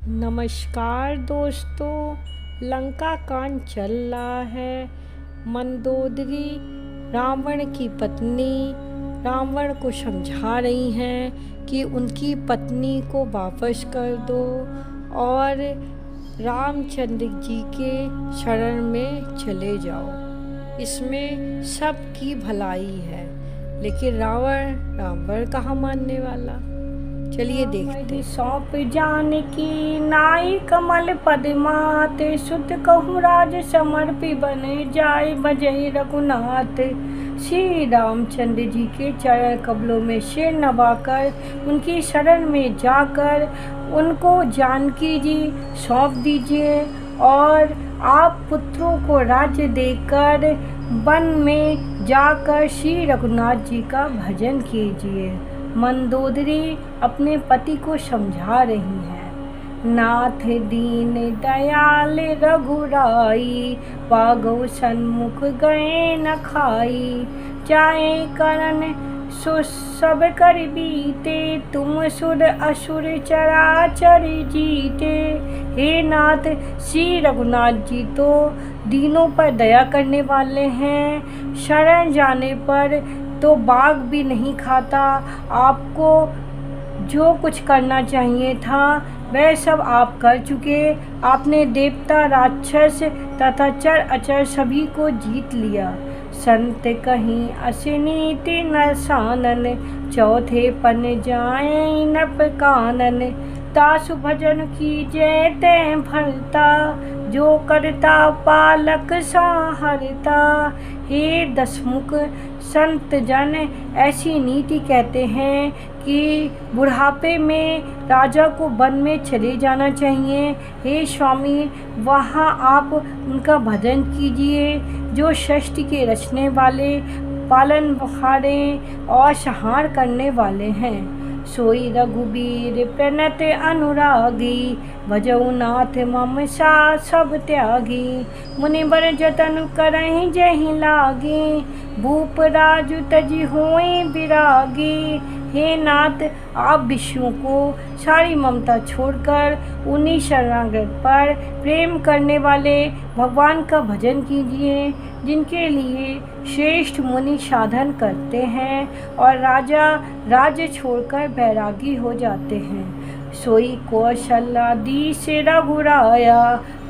नमस्कार दोस्तों, लंका कांड चल रहा है। मंदोदरी रावण की पत्नी रावण को समझा रही हैं कि उनकी पत्नी को वापस कर दो और रामचंद्र जी के शरण में चले जाओ। इसमें सबकी भलाई है, लेकिन रावण कहाँ मानने वाला। चलिए देखते। सौंप जानकी नाई कमल पदमात, सुत कहूँ राज समर्पी बने जाय बजई रघुनाथ। श्री रामचंद्र जी के चरण कमलों में सिर नवाकर उनकी शरण में जाकर उनको जानकी जी सौंप दीजिए और आप पुत्रों को राज्य देकर वन में जाकर श्री रघुनाथ जी का भजन कीजिए। मंदोदरी अपने पति को समझा रही हैं। नाथ दीन दयाल रघुराई, पागौ सन्मुख गए न खाई। चाहे करन सो सब कर बीते, तुम सुर असुर चराचर जीते। हे नाथ, श्री रघुनाथ जी तो दीनों पर दया करने वाले हैं। शरण जाने पर तो बाघ भी नहीं खाता। आपको जो कुछ करना चाहिए था वह सब आप कर चुके। आपने देवता, राक्षस तथा चर अचर सभी को जीत लिया। संत कहीं असनीति न सानन, चौथे पन जाए नप कानन। तासु भजन कीजय तैं भरता, जो करता पालक सहारता। हे दशमुख संत जन ऐसी नीति कहते हैं कि बुढ़ापे में राजा को वन में चले जाना चाहिए। हे स्वामी, वहाँ आप उनका भजन कीजिए जो सृष्टि के रचने वाले, पालन बहारे और संहार करने वाले हैं। सोई रघुबीर प्रणत अनुरागी, भजऊ नाथ मम सा सब त्यागी। मुनिवर जतन करहि जहि लागी, भूप राजु तजि होई विरागी। हे नाथ, आप विष्णु को सारी ममता छोड़कर उन्हीं शरणागत पर प्रेम करने वाले भगवान का भजन कीजिए, जिनके लिए श्रेष्ठ मुनि साधन करते हैं और राजा राज्य छोड़कर बैरागी हो जाते हैं। सोई कौशल्याधीश रघुराया,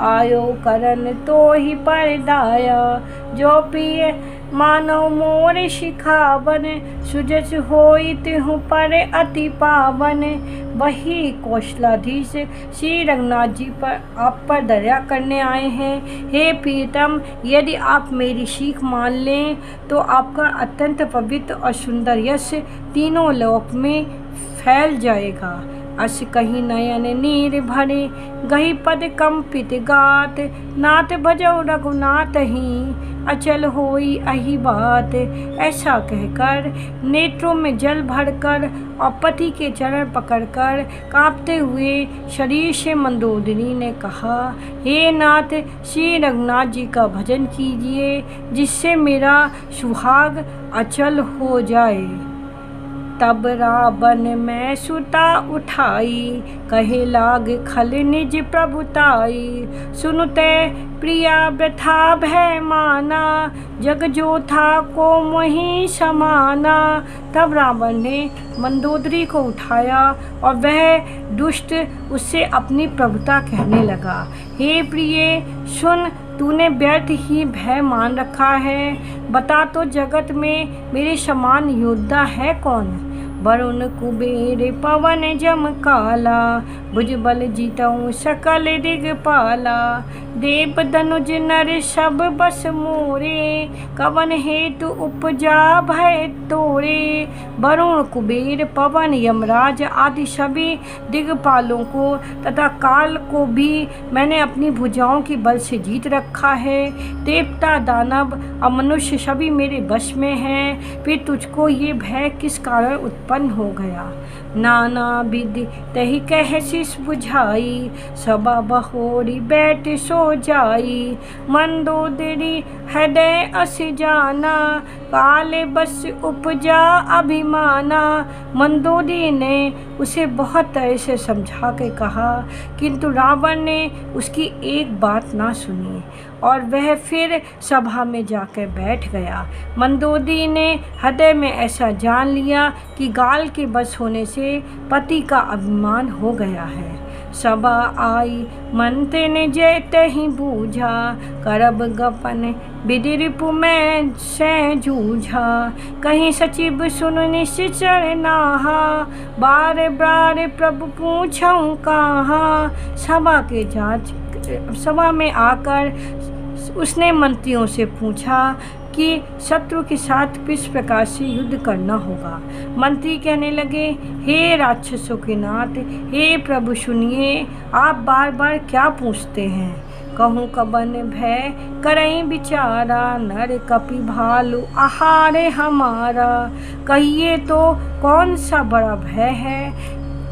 आयो करन तो ही परदाया। जो प्रिय मानव मोर शिखावन, सुजस होई तिहु पर अति पावन। वही कौशलाधीश श्री रघुनाथ जी पर आप पर दया करने आए हैं। हे प्रीतम, यदि आप मेरी सीख मान लें तो आपका अत्यंत पवित्र और सुंदर यश तीनों लोक में फैल जाएगा। अस कहीं नयन नीर भरे, गही पद कंपित गात। नाथ भजौ रघुनाथ ही, अचल होई अही बात। ऐसा कहकर नेत्रों में जल भरकर और पति के चरण पकड़कर कांपते हुए शरीर से मंदोदरी ने कहा, हे नाथ, श्री रघुनाथ जी का भजन कीजिए जिससे मेरा सुहाग अचल हो जाए। तब रावण में सुता उठाई, कहे लाग खल निज प्रभुताई। सुनते प्रिया व्यथा भय माना, जग जो था को मोहि समाना। तब रावण ने मंदोदरी को उठाया और वह दुष्ट उससे अपनी प्रभुता कहने लगा। हे प्रिय, सुन, तूने व्यर्थ ही भय मान रखा है। बता तो जगत में मेरे समान योद्धा है कौन। वरुण कुबेर पवन जम काला, भुजबल जीतऊ सकल दिगपाला। देव धनुज नर सब बस मोरे, कवन हेतु उपजा भय तोरे। वरुण, कुबेर, पवन, यमराज आदि सभी दिगपालों को तथा काल को भी मैंने अपनी भुजाओं के बल से जीत रखा है। देवता, दानव और मनुष्य सभी मेरे वश में हैं। फिर तुझको ये भय किस कारण उत्पन्न उत्पन्न हो गया। नाना विधि तही कह शिष बुझाई, सबा बहोरी बैठ सो जाई। मंदोदरी हृदय अस जाना, काले बस उपजा अभिमाना। मंदोदरी ने उसे बहुत तरह से समझा के कहा, किंतु रावण ने उसकी एक बात ना सुनी और वह फिर सभा में जाकर बैठ गया। मंदोदरी ने हृदय में ऐसा जान लिया कि गाल के बस होने से पति का अभिमान हो गया है। सभा आई मंत्र ने जय तही बूझा, करब गपन विधि रिपु में से जूझा। कहीं सचिव सुन निश्चर नाहा, बार बार प्रभु पूछऊं कहाँ। सभा में आकर उसने मंत्रियों से पूछा कि शत्रु के साथ किस प्रकार से युद्ध करना होगा। मंत्री कहने लगे, हे राक्षसों के नाथ, हे प्रभु सुनिए, आप बार बार क्या पूछते हैं। कहूँ कबन भय करई बिचारा, नर कपि भालू आहारे हमारा। कहिए तो कौन सा बड़ा भय है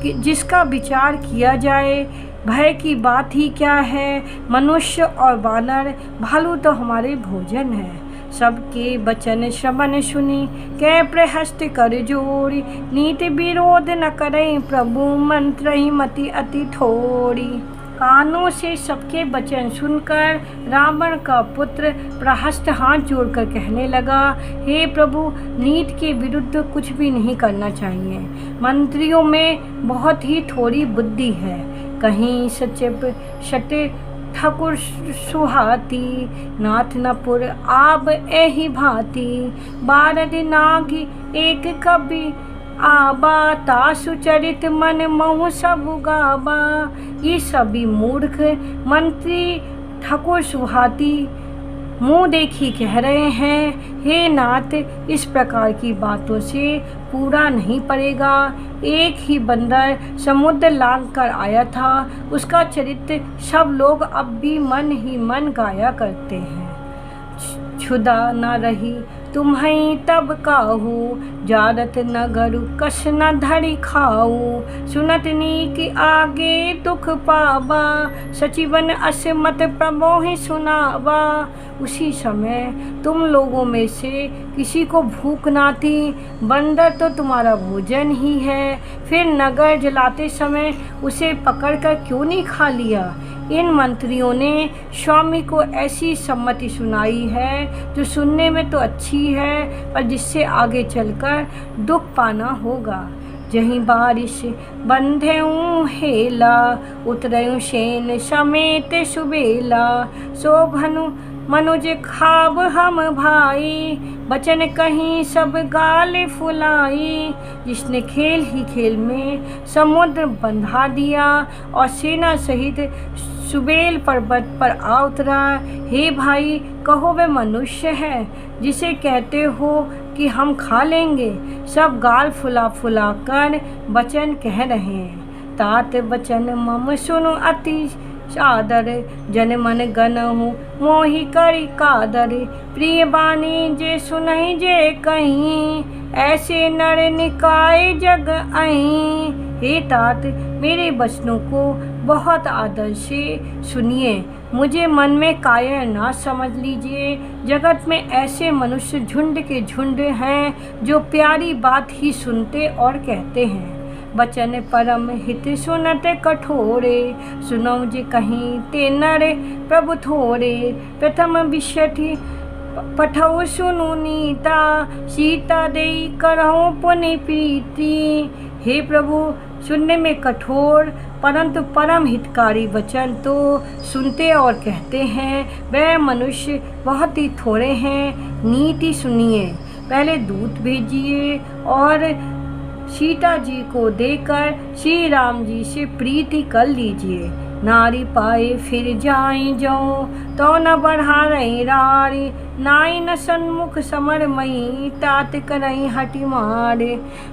कि जिसका विचार किया जाए। भय की बात ही क्या है, मनुष्य और वानर भालू तो हमारे भोजन है। सबके वचन श्रवण सुनी, कै प्रहस्त कर जोड़ी। नीति विरोध न करें प्रभु, मंत्र ही मति अति थोड़ी। कानों से सबके वचन सुनकर रावण का पुत्र प्रहस्त हाथ जोड़कर कहने लगा, हे प्रभु, नीति के विरुद्ध कुछ भी नहीं करना चाहिए। मंत्रियों में बहुत ही थोड़ी बुद्धि है। कहीं सचिव शटे ठाकुर सुहाती, नाथ नपुर आब एहि भांति। बारद नागी एक कवि आबा, तासु चरित मन महु सब गाबा। ये सभी मूर्ख मंत्री ठाकुर सुहाती मुँह देखी कह रहे हैं, हे नाथ, इस प्रकार की बातों से पूरा नहीं पड़ेगा। एक ही बंदर समुद्र लांघ कर आया था, उसका चरित्र सब लोग अब भी मन ही मन गाया करते हैं। क्षुधा न रही तुम्हें तब काहू, जारत न गरु कस न धरी खाऊ। सुनत नीक आगे दुख पावा, सचिवन अस मत प्रभो ही सुनावा। उसी समय तुम लोगों में से किसी को भूख ना थी, बंदर तो तुम्हारा भोजन ही है, फिर नगर जलाते समय उसे पकड़कर क्यों नहीं खा लिया। इन मंत्रियों ने स्वामी को ऐसी सम्मति सुनाई है जो सुनने में तो अच्छी है, पर जिससे आगे चलकर दुख पाना होगा। जहीं बारिश बंधेऊँ हेला, उतरऊँ शेन समेत सुबेला। शोभनु मनुज खाब हम भाई, बचन कहीं सब गाल फुलाई। जिसने खेल ही खेल में समुद्र बंधा दिया और सेना सहित सुबेल पर्वत पर आ उतरा। हे भाई, कहो वे मनुष्य है जिसे कहते हो कि हम खा लेंगे। सब गाल फुला फुला कर वचन कह रहे हैं। तात वचन मम सुनु अति सादर, जन मन गनहु मोहि करि कादर। प्रिय बानी जे सुनहि जे कहीं, ऐसे नर निकाय जग आई। हे तात, मेरे वचनों को बहुत आदर से सुनिए, मुझे मन में कायर ना समझ लीजिए। जगत में ऐसे मनुष्य झुंड के झुंड हैं जो प्यारी बात ही सुनते और कहते हैं। वचन परम हित सुनत कठोरे, सुनौ जे कहीं ते नर प्रभु थोरे। प्रथम विषय पठौ सुनु नीता, सीता देई करहु पुनि प्रीति। हे प्रभु, सुनने में कठोर परंतु परम हितकारी वचन तो सुनते और कहते हैं, वह मनुष्य बहुत ही थोड़े हैं। नीति सुनिए, पहले दूत भेजिए और सीता जी को देकर श्री राम जी से प्रीति कर लीजिए। नारी पाए फिर जाए जो, तो न बढ़ा रही रारी। नाई न सन्मुख समर मई, तात करई हटि मारे।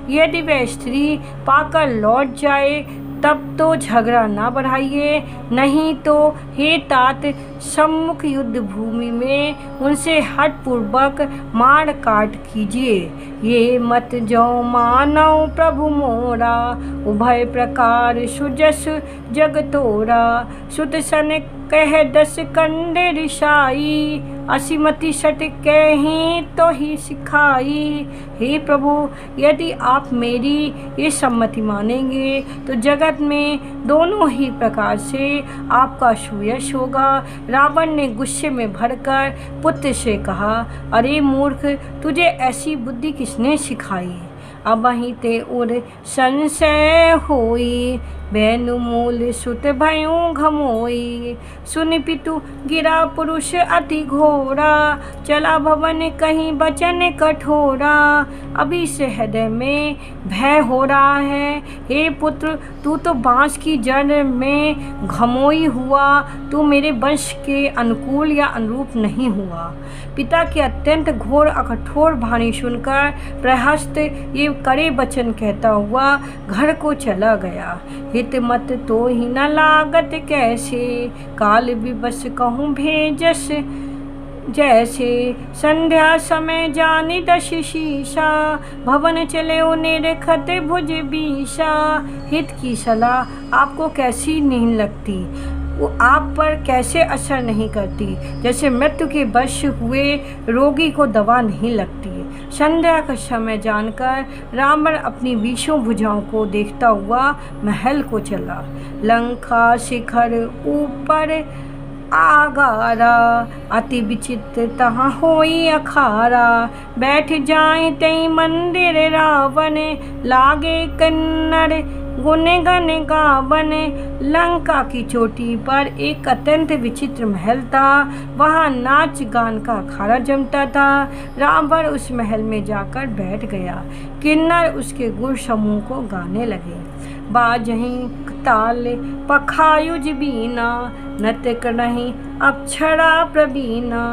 यदि वह स्त्री पाकर लौट जाए तब तो झगड़ा ना बढ़ाइए, नहीं तो हे तात, सम्मुख युद्ध भूमि में उनसे हठपूर्वक मार काट कीजिए। ये मत जो मानव प्रभु मोरा, उभय प्रकार सुजस जग तोरा। सुत सन कह दस कंडे रिसाई, असीमति सट कहीं तो ही सिखाई। हे प्रभु, यदि आप मेरी ये सम्मति मानेंगे तो जगत में दोनों ही प्रकार से आपका सुयश होगा। रावण ने गुस्से में भरकर पुत्र से कहा, अरे मूर्ख, तुझे ऐसी बुद्धि किसने सिखाई? अब वहीं ते उर संशय होई, बैनु मूल सुत भयों घमोई। सुन पितु गिरा पुरुष अति घोरा, चला भवन कहीं बचन कठोरा। अभी से हृदय में भय हो रहा है। हे पुत्र, तू तो बांस की जड़ में घमोई हुआ, तू मेरे वंश के अनुकूल या अनुरूप नहीं हुआ। पिता के अत्यंत घोर और कठोर वाणी सुनकर प्रहस्त ये कड़े वचन कहता हुआ घर को चला गया। हित मत तो ही न लागत कैसे, काल विवश कहूँ भेजस जैसे। संध्या समय जानी दश शीशा, भवन चले निरखत भुज बीसा। हित की सलाह आपको कैसी नहीं लगती, वो आप पर कैसे असर नहीं करती, जैसे मृत्यु के वश हुए रोगी को दवा नहीं लगती। संध्या का समय जानकर रावण अपनी 20 भुजाओं को देखता हुआ महल को चला। लंका शिखर ऊपर आगारा, अति विचित्र तहाँ होई अखारा। बैठ जाए तई मंदिर रावण, लागे कन्नड़ गुण गण गावन। लंका की चोटी पर एक अत्यंत विचित्र महल था, वहाँ नाच गान का अखाड़ा जमता था। रावण उस महल में जाकर बैठ गया। किन्नर उसके गुण समूह को गाने लगे। बाजहीं ताल पखायुज बीना, नृत्य करहीं अक्षरा प्रवीणा।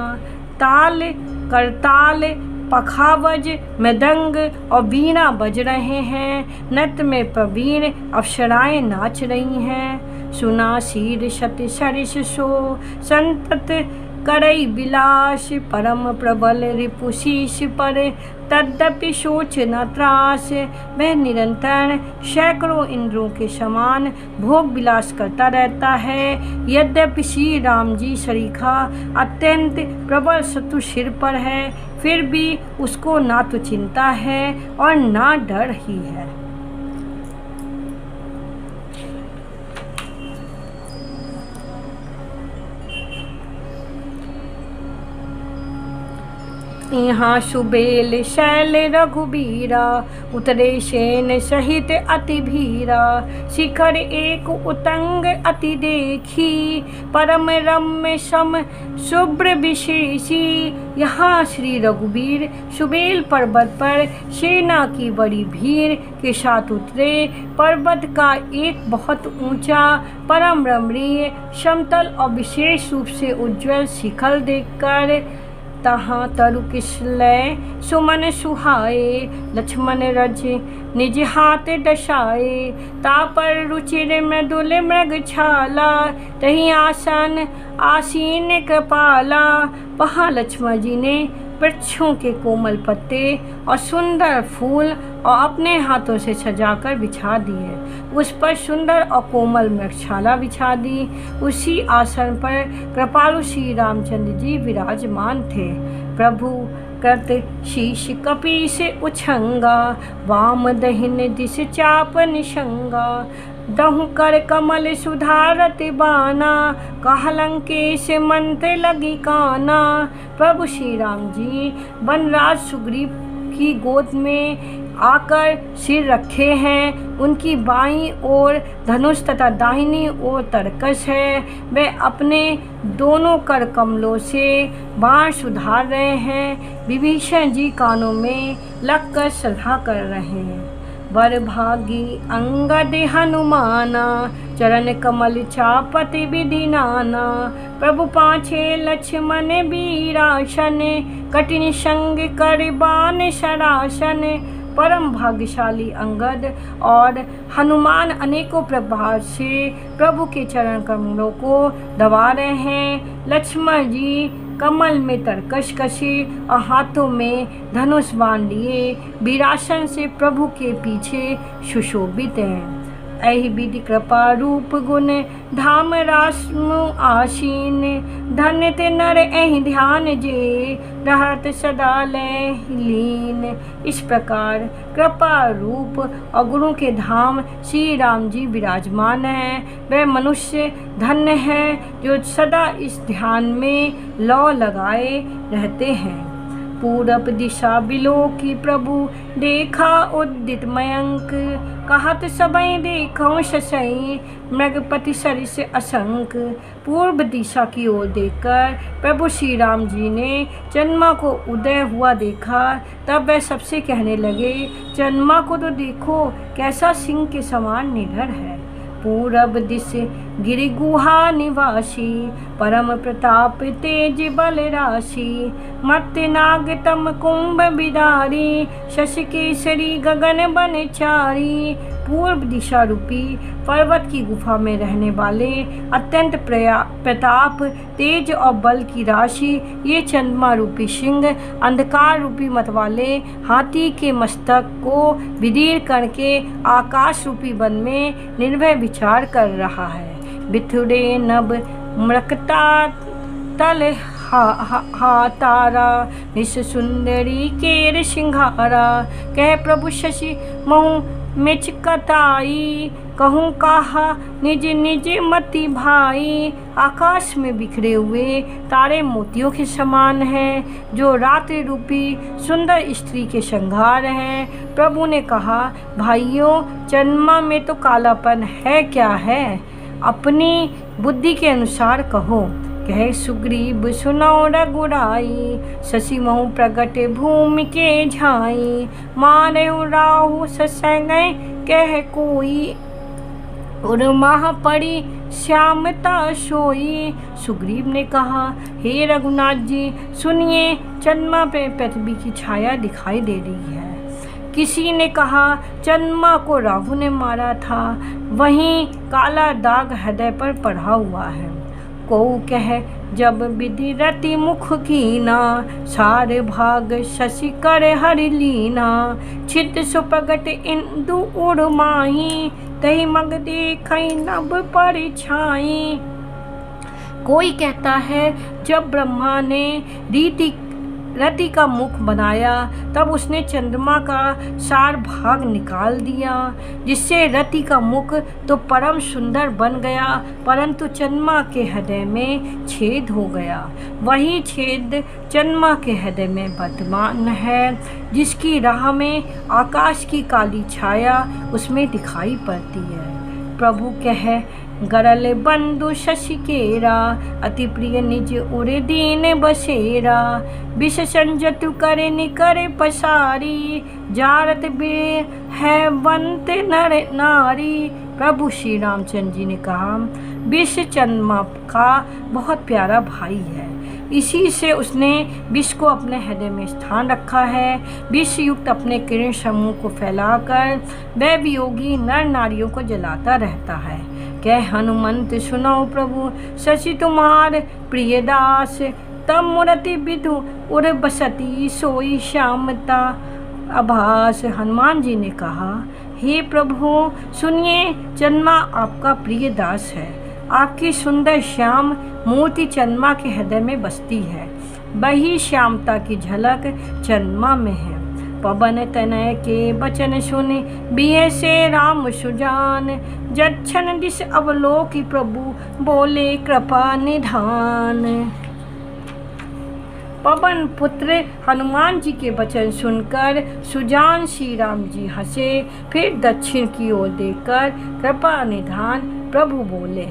ताल करताल पखावज मृदंग और बीना बज रहे हैं। नृत्य में प्रवीण अप्सराएं नाच रही हैं। सुना शीर सत सरिस सो, संतत करई विलास। परम प्रबल रिपुशीष पर, तद्यपि सोच न त्रास। वह निरंतर सैकड़ों इंद्रों के समान भोग विलास करता रहता है। यद्यपि श्री राम जी सरीखा अत्यंत प्रबल शत्रु सिर पर है, फिर भी उसको ना तो चिंता है और ना डर ही है। यहाँ सुबेल शैल रघुबीरा, उतरे सेन सहित अति भीरा। शिखर एक उतंग अति देखी, परम रम्य सम शुभ्र विशेषी। यहाँ श्री रघुबीर सुबेल पर्वत पर सेना की बड़ी भीड़ के साथ उतरे। पर्वत का एक बहुत ऊंचा परम रमणीय समतल और विशेष रूप से उज्ज्वल शिखर देखकर तहाँ तरु किसलय सुमन सुहाए। लक्ष्मण रज निज हाथ दशाए, तापर रुचिर मृदुल मृग छाला। तहीं आसन आसीन कृपाला, वहाँ लक्ष्मण जी ने वृक्षों के कोमल पत्ते और सुंदर फूल और अपने हाथों से सजाकर बिछा दिए। उस पर सुंदर और कोमल मृगशाला बिछा दी। उसी आसन पर कृपालु श्री रामचंद्र जी विराजमान थे। प्रभु कृत शीश कपीस उछंगा, वाम दहिन दिश चाप निशंगा। दहु कर कमल सुधारत बाना, कहलंकेश मंत्र लगी काना। प्रभु श्री राम जी वनराज सुग्रीव की गोद में आकर सिर रखे हैं। उनकी बाईं ओर धनुष तथा दाहिनी ओर तरकश है। वे अपने दोनों कर कमलों से बाण सुधार रहे हैं। विभीषण जी कानों में लगकर सलाह कर रहे हैं। वर भागी अंगद हनुमाना, चरण कमल चापति विधि नाना। प्रभु पाछे लक्ष्मण वीरासन, कठिन संग कर बाण सरासन। परम भाग्यशाली अंगद और हनुमान अनेकों प्रभाव से प्रभु के चरण कमलों को दबा रहे हैं। लक्ष्मण जी कमल में तरकश कसे और हाथों में धनुष बाण लिए वीरासन से प्रभु के पीछे सुशोभित हैं। ऐहि विधि कृपा रूप गुण धाम रासमु आसीन धन्य ते नर ऐहि ध्यान जे रहत सदा लय लीन। इस प्रकार कृपा रूप और गुणों के धाम श्री राम जी विराजमान हैं। वह मनुष्य धन्य है जो सदा इस ध्यान में लौ लगाए रहते हैं। पूरब दिशा बिलो की प्रभु देखा उदित मयंक कहत सबई देखो शशई मृगपति सरिस असंक। पूर्व दिशा की ओर देखकर प्रभु श्री राम जी ने चंद्रमा को उदय हुआ देखा। तब वह सबसे कहने लगे, चंद्रमा को तो देखो कैसा सिंह के समान निडर है। पूरब दिश गिरि गुहा निवासी परम प्रताप तेज बल राशि मत्य नाग तम कुंभ बिदारी शशि केसरी गगन बनचारी। पूर्व दिशा रूपी पर्वत की गुफा में रहने वाले अत्यंत प्रताप तेज और बल की राशि ये चंद्रमा रूपी सिंह अंधकार रूपी मत वाले हाथी के मस्तक को विदीर्ण करके आकाश रूपी वन में निर्भय विचार कर रहा है। बिथुड़े नभ मृकता तल हा तारा निश सुंदरी केर सिंहारा। कह प्रभु शशि महु मिचकताई कहूँ कहा निज निज मति भाई। आकाश में बिखरे हुए तारे मोतियों के समान हैं जो रात्रि रूपी सुंदर स्त्री के श्रृंगार हैं। प्रभु ने कहा, भाइयों चंद्रमा में तो कालापन है क्या है, अपनी बुद्धि के अनुसार कहो। कह सुग्रीव सुनो रघुराई शशि महु प्रगट भूमि के झाई मारे राहु ससंगय कह कोई और महा पड़ी श्यामता सोई। सुग्रीव ने कहा, हे रघुनाथ जी सुनिए, चंद्रमा पे पृथ्वी की छाया दिखाई दे रही है। किसी ने कहा चंद्रमा को राहु ने मारा था, वहीं काला दाग हृदय पर पड़ा हुआ है। को कह जब विधि रति मुख कीना सारे भाग शशि कर हरि लीना छिद सुप्रगट इंदु उर्माही तही मग देखई नभ पर छाई। कोई कहता है जब ब्रह्मा ने रति का मुख बनाया तब उसने चंद्रमा का सार भाग निकाल दिया, जिससे रति का मुख तो परम सुंदर बन गया, परंतु चंद्रमा के हृदय में छेद हो गया। वही छेद चंद्रमा के हृदय में वर्तमान है, जिसकी राह में आकाश की काली छाया उसमें दिखाई पड़ती है। प्रभु कह गरल बंधु शशि केरा अति प्रिय निज उरे दीन बसेरा विष संजतु करे निकरे पसारी जारत बे है बंत नर नारी। प्रभु श्री रामचंद्र जी ने कहा, विष चंद्रमा का बहुत प्यारा भाई है, इसी से उसने विष को अपने हृदय में स्थान रखा है। विष युक्त अपने किरण समूह को फैलाकर वह वियोगी नर नारियों को जलाता रहता है। कह हनुमंत सुनो प्रभु शशि तुम्हार प्रिय दास तब मूर्ति विधु उर बसती सोई श्यामता आभास। हनुमान जी ने कहा, हे प्रभु सुनिए, चंद्रमा आपका प्रिय दास है, आपकी सुंदर श्याम मूर्ति चंद्रमा के हृदय में बसती है, वही श्यामता की झलक चंद्रमा में है। पवन तनय के बचन सुन बिहे से राम सुजान जक्षण दिश अवलोकी प्रभु बोले कृपा निधान। पवन पुत्र हनुमान जी के वचन सुनकर सुजान श्री राम जी हंसे, फिर दक्षिण की ओर देखकर कृपा निधान प्रभु बोले।